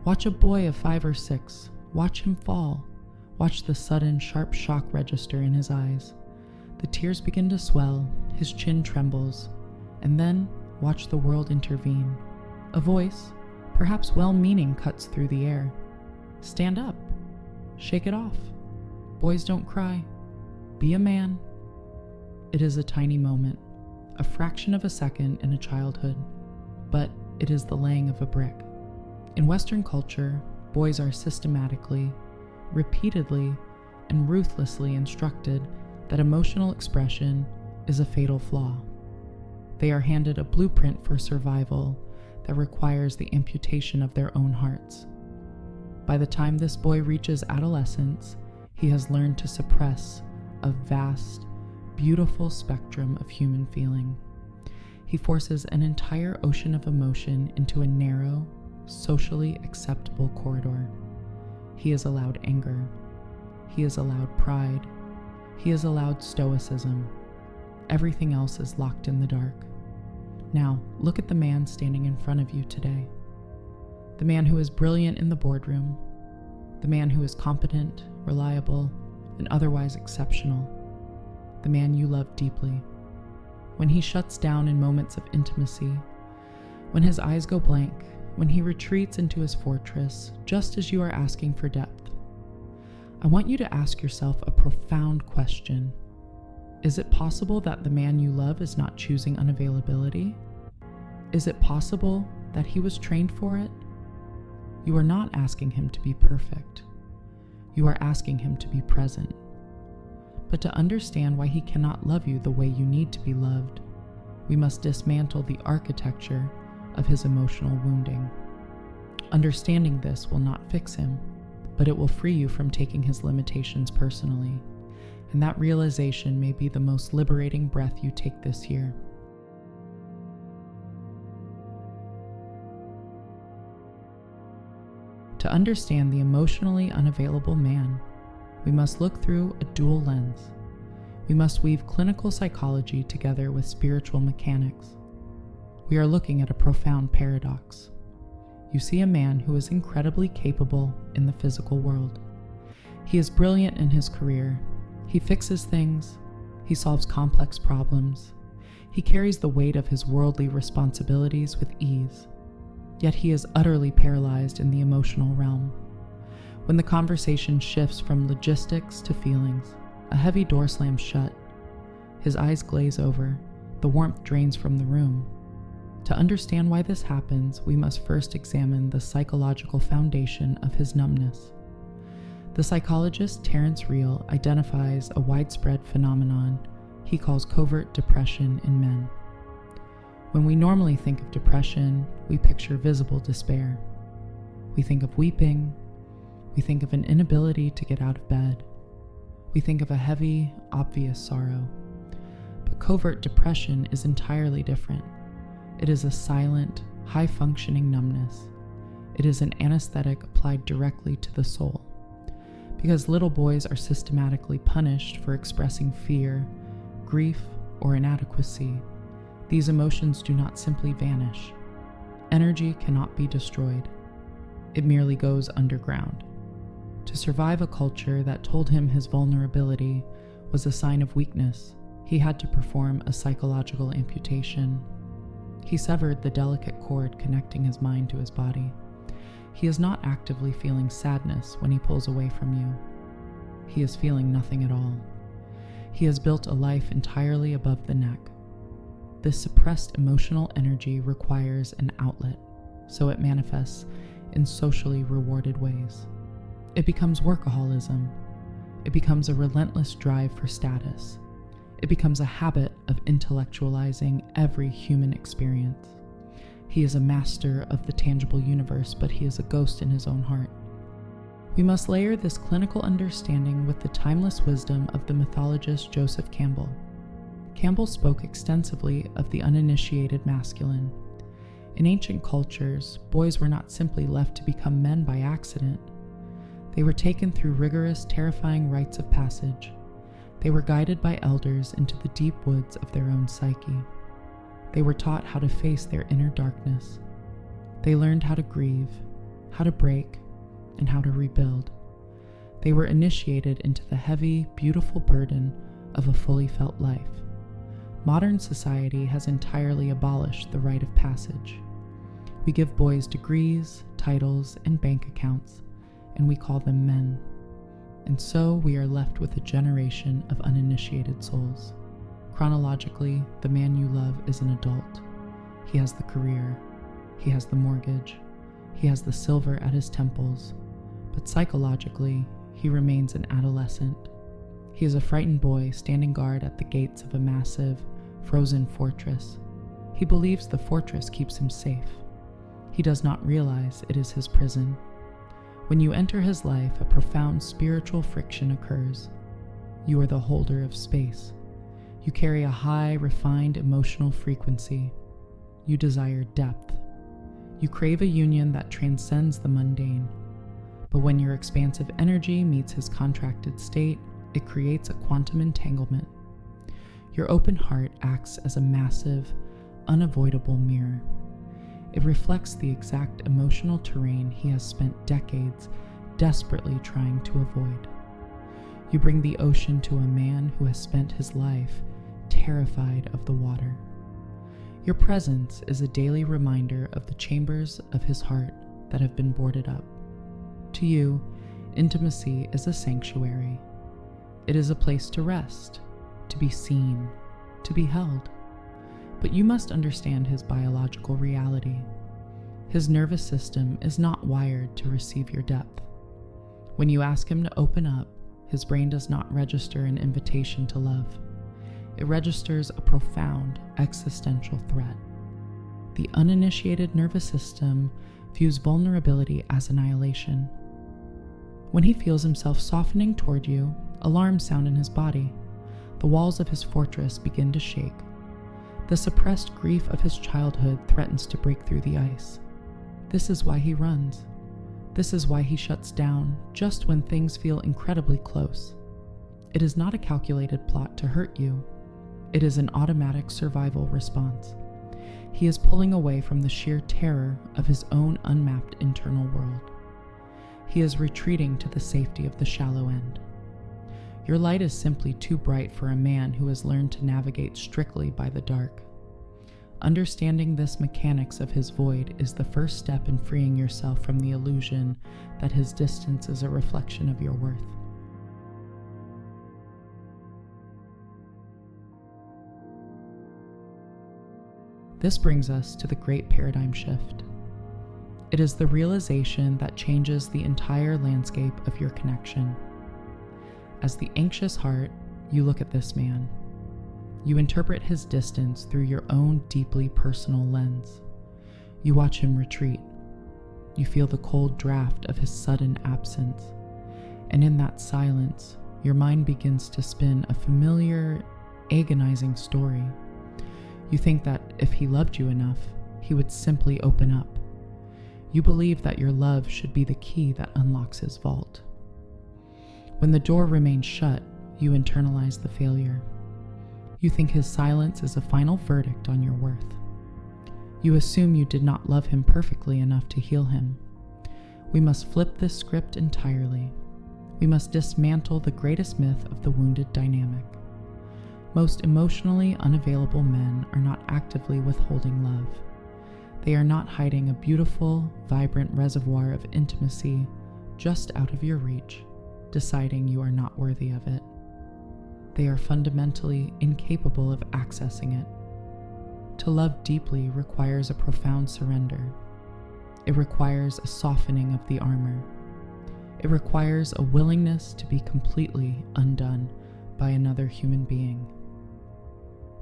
Watch a boy of 5 or 6. Watch him fall. Watch the sudden, sharp shock register in his eyes. The tears begin to swell, his chin trembles, and then watch the world intervene. A voice, perhaps well-meaning, cuts through the air. Stand up. Shake it off. Boys don't cry. Be a man. It is a tiny moment, a fraction of a second in a childhood, but it is the laying of a brick. In Western culture, boys are systematically, repeatedly, and ruthlessly instructed that emotional expression is a fatal flaw. They are handed a blueprint for survival that requires the amputation of their own hearts. By the time this boy reaches adolescence, he has learned to suppress a vast, beautiful spectrum of human feeling. He forces an entire ocean of emotion into a narrow, socially acceptable corridor. He is allowed anger. He is allowed pride. He is allowed stoicism. Everything else is locked in the dark. Now, look at the man standing in front of you today. The man who is brilliant in the boardroom. The man who is competent, reliable, and otherwise exceptional. The man you love deeply. When he shuts down in moments of intimacy, when his eyes go blank, when he retreats into his fortress, just as you are asking for depth, I want you to ask yourself a profound question. Is it possible that the man you love is not choosing unavailability? Is it possible that he was trained for it? You are not asking him to be perfect. You are asking him to be present. But to understand why he cannot love you the way you need to be loved, we must dismantle the architecture of his emotional wounding. Understanding this will not fix him, but it will free you from taking his limitations personally, and that realization may be the most liberating breath you take this year. To understand the emotionally unavailable man, we must look through a dual lens. We must weave clinical psychology together with spiritual mechanics. We are looking at a profound paradox. You see a man who is incredibly capable in the physical world. He is brilliant in his career. He fixes things. He solves complex problems. He carries the weight of his worldly responsibilities with ease. Yet he is utterly paralyzed in the emotional realm. When the conversation shifts from logistics to feelings, a heavy door slams shut. His eyes glaze over. The warmth drains from the room. To understand why this happens, we must first examine the psychological foundation of his numbness. The psychologist Terence Real identifies a widespread phenomenon he calls covert depression in men. When we normally think of depression, we picture visible despair. We think of weeping. We think of an inability to get out of bed. We think of a heavy, obvious sorrow. But covert depression is entirely different. It is a silent, high-functioning numbness. It is an anesthetic applied directly to the soul. Because little boys are systematically punished for expressing fear, grief, or inadequacy, these emotions do not simply vanish. Energy cannot be destroyed. It merely goes underground. To survive a culture that told him his vulnerability was a sign of weakness, he had to perform a psychological amputation. He severed the delicate cord connecting his mind to his body. He is not actively feeling sadness when he pulls away from you. He is feeling nothing at all. He has built a life entirely above the neck. This suppressed emotional energy requires an outlet, so it manifests in socially rewarded ways. It becomes workaholism. It becomes a relentless drive for status. It becomes a habit of intellectualizing every human experience. He is a master of the tangible universe, but he is a ghost in his own heart. We must layer this clinical understanding with the timeless wisdom of the mythologist Joseph Campbell. Campbell spoke extensively of the uninitiated masculine. In ancient cultures, boys were not simply left to become men by accident. They were taken through rigorous, terrifying rites of passage. They were guided by elders into the deep woods of their own psyche. They were taught how to face their inner darkness. They learned how to grieve, how to break, and how to rebuild. They were initiated into the heavy, beautiful burden of a fully felt life. Modern society has entirely abolished the rite of passage. We give boys degrees, titles, and bank accounts, and we call them men. And so we are left with a generation of uninitiated souls. Chronologically, the man you love is an adult. He has the career, he has the mortgage, he has the silver at his temples, but psychologically, he remains an adolescent. He is a frightened boy standing guard at the gates of a massive, frozen fortress. He believes the fortress keeps him safe. He does not realize it is his prison. When you enter his life, a profound spiritual friction occurs. You are the holder of space. You carry a high, refined emotional frequency. You desire depth. You crave a union that transcends the mundane. But when your expansive energy meets his contracted state, it creates a quantum entanglement. Your open heart acts as a massive, unavoidable mirror. It reflects the exact emotional terrain he has spent decades desperately trying to avoid. You bring the ocean to a man who has spent his life terrified of the water. Your presence is a daily reminder of the chambers of his heart that have been boarded up. To you, intimacy is a sanctuary. It is a place to rest, to be seen, to be held. But you must understand his biological reality. His nervous system is not wired to receive your depth. When you ask him to open up, his brain does not register an invitation to love. It registers a profound existential threat. The uninitiated nervous system views vulnerability as annihilation. When he feels himself softening toward you, alarms sound in his body. The walls of his fortress begin to shake. The suppressed grief of his childhood threatens to break through the ice. This is why he runs. This is why he shuts down just when things feel incredibly close. It is not a calculated plot to hurt you. It is an automatic survival response. He is pulling away from the sheer terror of his own unmapped internal world. He is retreating to the safety of the shallow end. Your light is simply too bright for a man who has learned to navigate strictly by the dark. Understanding this mechanics of his void is the first step in freeing yourself from the illusion that his distance is a reflection of your worth. This brings us to the great paradigm shift. It is the realization that changes the entire landscape of your connection. As the anxious heart, you look at this man. You interpret his distance through your own deeply personal lens. You watch him retreat. You feel the cold draft of his sudden absence. And in that silence, your mind begins to spin a familiar, agonizing story. You think that if he loved you enough, he would simply open up. You believe that your love should be the key that unlocks his vault. When the door remains shut, you internalize the failure. You think his silence is a final verdict on your worth. You assume you did not love him perfectly enough to heal him. We must flip this script entirely. We must dismantle the greatest myth of the wounded dynamic. Most emotionally unavailable men are not actively withholding love. They are not hiding a beautiful, vibrant reservoir of intimacy just out of your reach, deciding you are not worthy of it. They are fundamentally incapable of accessing it. To love deeply requires a profound surrender. It requires a softening of the armor. It requires a willingness to be completely undone by another human being.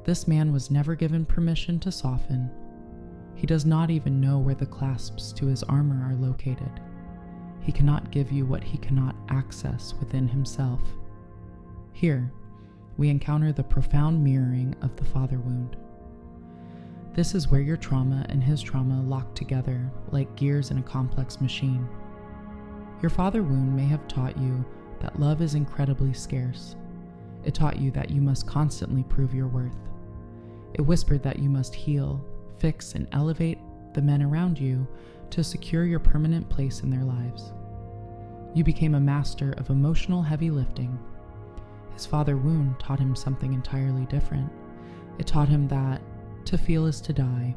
This man was never given permission to soften. He does not even know where the clasps to his armor are located. He cannot give you what he cannot access within himself. Here, we encounter the profound mirroring of the father wound. This is where your trauma and his trauma lock together like gears in a complex machine. Your father wound may have taught you that love is incredibly scarce. It taught you that you must constantly prove your worth. It whispered that you must heal, fix, and elevate the men around you to secure your permanent place in their lives. You became a master of emotional heavy lifting. His father wound taught him something entirely different. It taught him that to feel is to die.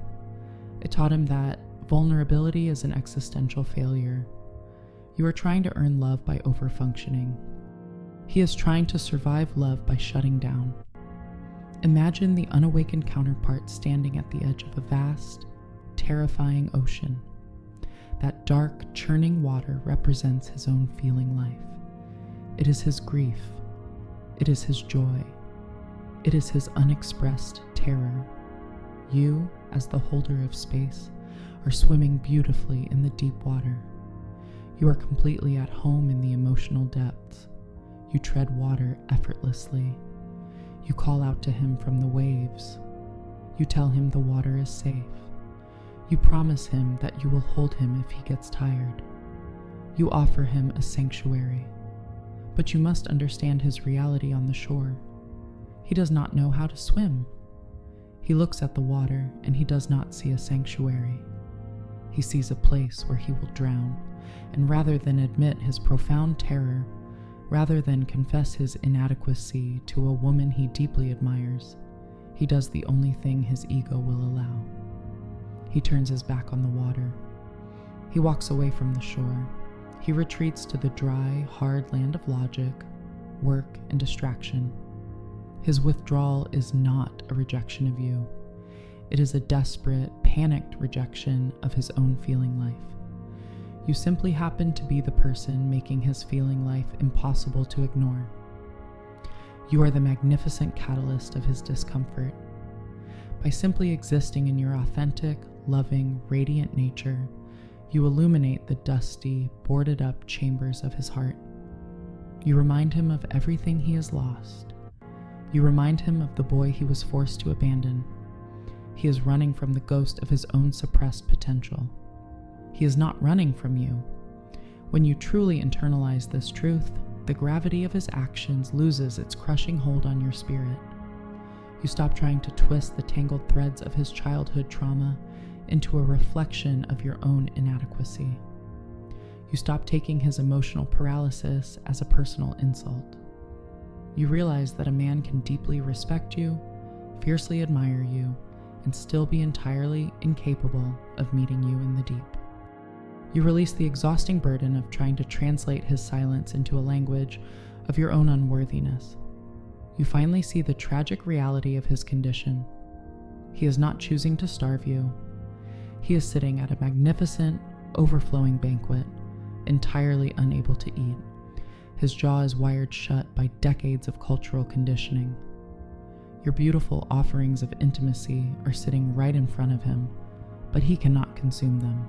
It taught him that vulnerability is an existential failure. You are trying to earn love by overfunctioning. He is trying to survive love by shutting down. Imagine the unawakened counterpart standing at the edge of a vast, terrifying ocean. That dark, churning water represents his own feeling life. It is his grief. It is his joy. It is his unexpressed terror. You, as the holder of space, are swimming beautifully in the deep water. You are completely at home in the emotional depths. You tread water effortlessly. You call out to him from the waves. You tell him the water is safe. You promise him that you will hold him if he gets tired. You offer him a sanctuary. But you must understand his reality on the shore. He does not know how to swim. He looks at the water and he does not see a sanctuary. He sees a place where he will drown, and rather than admit his profound terror, rather than confess his inadequacy to a woman he deeply admires, he does the only thing his ego will allow. He turns his back on the water. He walks away from the shore. He retreats to the dry, hard land of logic, work, and distraction. His withdrawal is not a rejection of you. It is a desperate, panicked rejection of his own feeling life. You simply happen to be the person making his feeling life impossible to ignore. You are the magnificent catalyst of his discomfort. By simply existing in your authentic, loving, radiant nature, you illuminate the dusty, boarded up chambers of his heart. You remind him of everything he has lost. You remind him of the boy he was forced to abandon. He is running from the ghost of his own suppressed potential. He is not running from you. When you truly internalize this truth, the gravity of his actions loses its crushing hold on your spirit. You stop trying to twist the tangled threads of his childhood trauma into a reflection of your own inadequacy. You stop taking his emotional paralysis as a personal insult. You realize that a man can deeply respect you, fiercely admire you, and still be entirely incapable of meeting you in the deep. You release the exhausting burden of trying to translate his silence into a language of your own unworthiness. You finally see the tragic reality of his condition. He is not choosing to starve you. He is sitting at a magnificent, overflowing banquet, entirely unable to eat. His jaw is wired shut by decades of cultural conditioning. Your beautiful offerings of intimacy are sitting right in front of him, but he cannot consume them.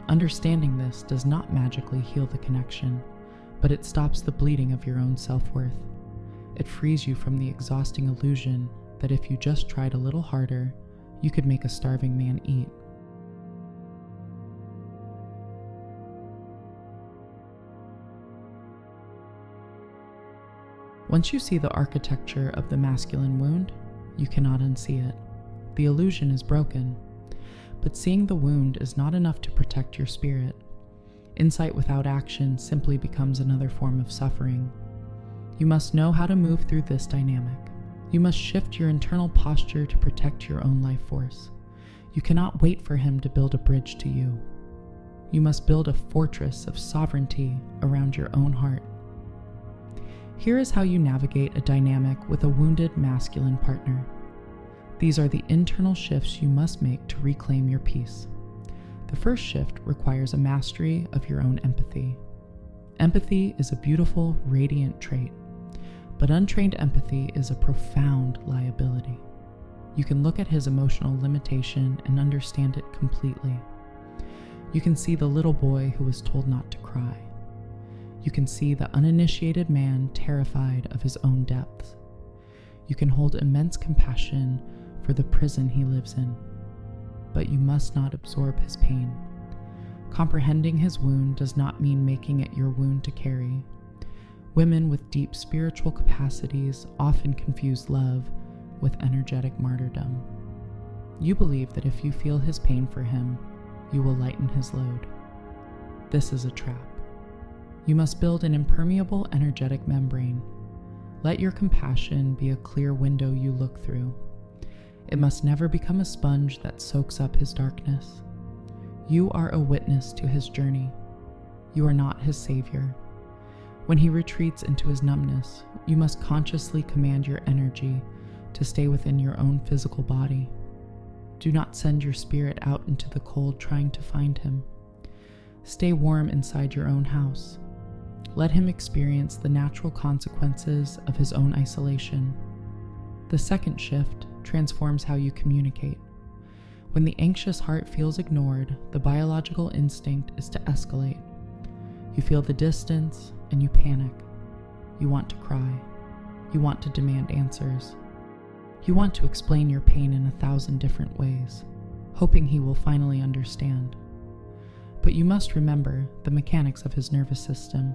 Understanding this does not magically heal the connection, but it stops the bleeding of your own self-worth. It frees you from the exhausting illusion that if you just tried a little harder, you could make a starving man eat. Once you see the architecture of the masculine wound, you cannot unsee it. The illusion is broken. But seeing the wound is not enough to protect your spirit. Insight without action simply becomes another form of suffering. You must know how to move through this dynamic. You must shift your internal posture to protect your own life force. You cannot wait for him to build a bridge to you. You must build a fortress of sovereignty around your own heart. Here is how you navigate a dynamic with a wounded masculine partner. These are the internal shifts you must make to reclaim your peace. The first shift requires a mastery of your own empathy. Empathy is a beautiful, radiant trait, but untrained empathy is a profound liability. You can look at his emotional limitation and understand it completely. You can see the little boy who was told not to cry. You can see the uninitiated man terrified of his own depths. You can hold immense compassion for the prison he lives in, but you must not absorb his pain. Comprehending his wound does not mean making it your wound to carry. Women with deep spiritual capacities often confuse love with energetic martyrdom. You believe that if you feel his pain for him, you will lighten his load. This is a trap. You must build an impermeable energetic membrane. Let your compassion be a clear window you look through. It must never become a sponge that soaks up his darkness. You are a witness to his journey. You are not his savior. When he retreats into his numbness, you must consciously command your energy to stay within your own physical body. Do not send your spirit out into the cold trying to find him. Stay warm inside your own house. Let him experience the natural consequences of his own isolation. The second shift transforms how you communicate. When the anxious heart feels ignored, the biological instinct is to escalate. You feel the distance and you panic. You want to cry. You want to demand answers. You want to explain your pain in 1,000 different ways, hoping he will finally understand. But you must remember the mechanics of his nervous system.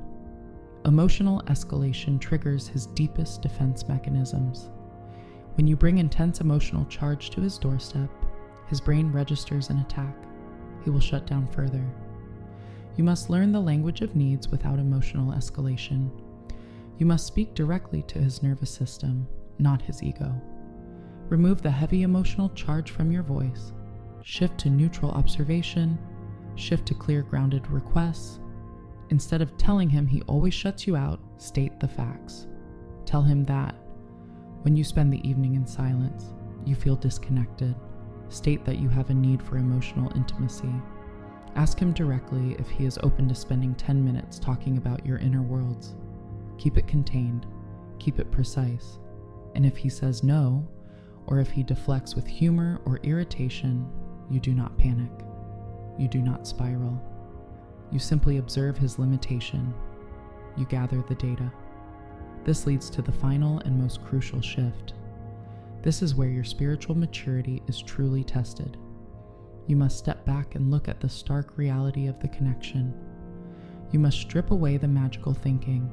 Emotional escalation triggers his deepest defense mechanisms. When you bring intense emotional charge to his doorstep, his brain registers an attack. He will shut down further. You must learn the language of needs without emotional escalation. You must speak directly to his nervous system, not his ego. Remove the heavy emotional charge from your voice. Shift to neutral observation. Shift to clear, grounded requests. Instead of telling him he always shuts you out, state the facts. Tell him that when you spend the evening in silence, you feel disconnected. State that you have a need for emotional intimacy. Ask him directly if he is open to spending 10 minutes talking about your inner worlds. Keep it contained. Keep it precise. And if he says no, or if he deflects with humor or irritation, you do not panic. You do not spiral. You simply observe his limitation. You gather the data. This leads to the final and most crucial shift. This is where your spiritual maturity is truly tested. You must step back and look at the stark reality of the connection. You must strip away the magical thinking.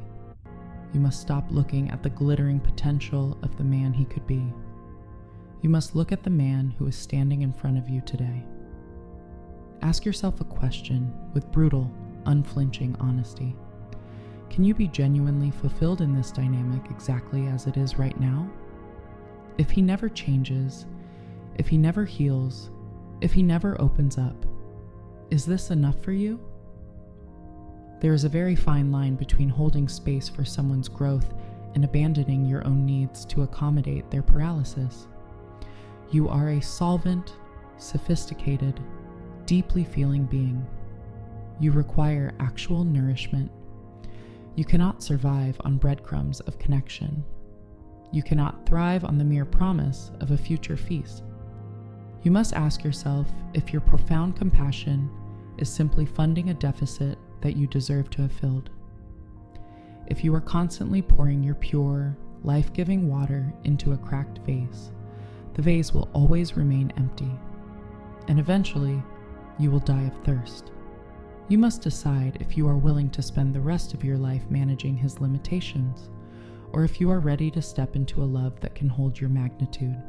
You must stop looking at the glittering potential of the man he could be. You must look at the man who is standing in front of you today. Ask yourself a question with brutal, unflinching honesty. Can you be genuinely fulfilled in this dynamic exactly as it is right now? If he never changes, if he never heals, if he never opens up, is this enough for you? There is a very fine line between holding space for someone's growth and abandoning your own needs to accommodate their paralysis. You are a solvent, sophisticated, deeply feeling being. You require actual nourishment. You cannot survive on breadcrumbs of connection. You cannot thrive on the mere promise of a future feast. You must ask yourself if your profound compassion is simply funding a deficit that you deserve to have filled. If you are constantly pouring your pure, life-giving water into a cracked vase, the vase will always remain empty, and eventually, you will die of thirst. You must decide if you are willing to spend the rest of your life managing his limitations, or if you are ready to step into a love that can hold your magnitude.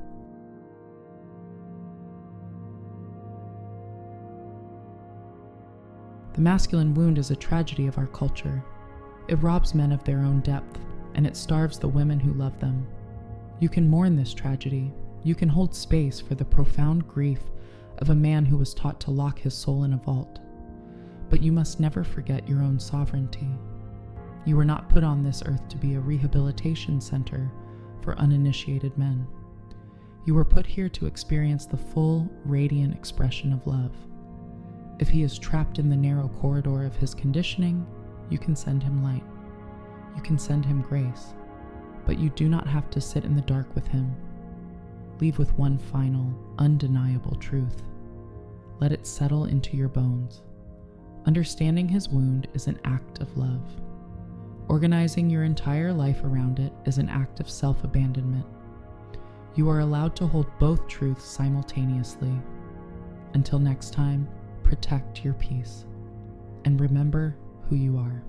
The masculine wound is a tragedy of our culture. It robs men of their own depth, and it starves the women who love them. You can mourn this tragedy. You can hold space for the profound grief of a man who was taught to lock his soul in a vault. But you must never forget your own sovereignty. You were not put on this earth to be a rehabilitation center for uninitiated men. You were put here to experience the full, radiant expression of love. If he is trapped in the narrow corridor of his conditioning, you can send him light. You can send him grace. But you do not have to sit in the dark with him. Leave with one final, undeniable truth. Let it settle into your bones. Understanding his wound is an act of love. Organizing your entire life around it is an act of self-abandonment. You are allowed to hold both truths simultaneously. Until next time, protect your peace, and remember who you are.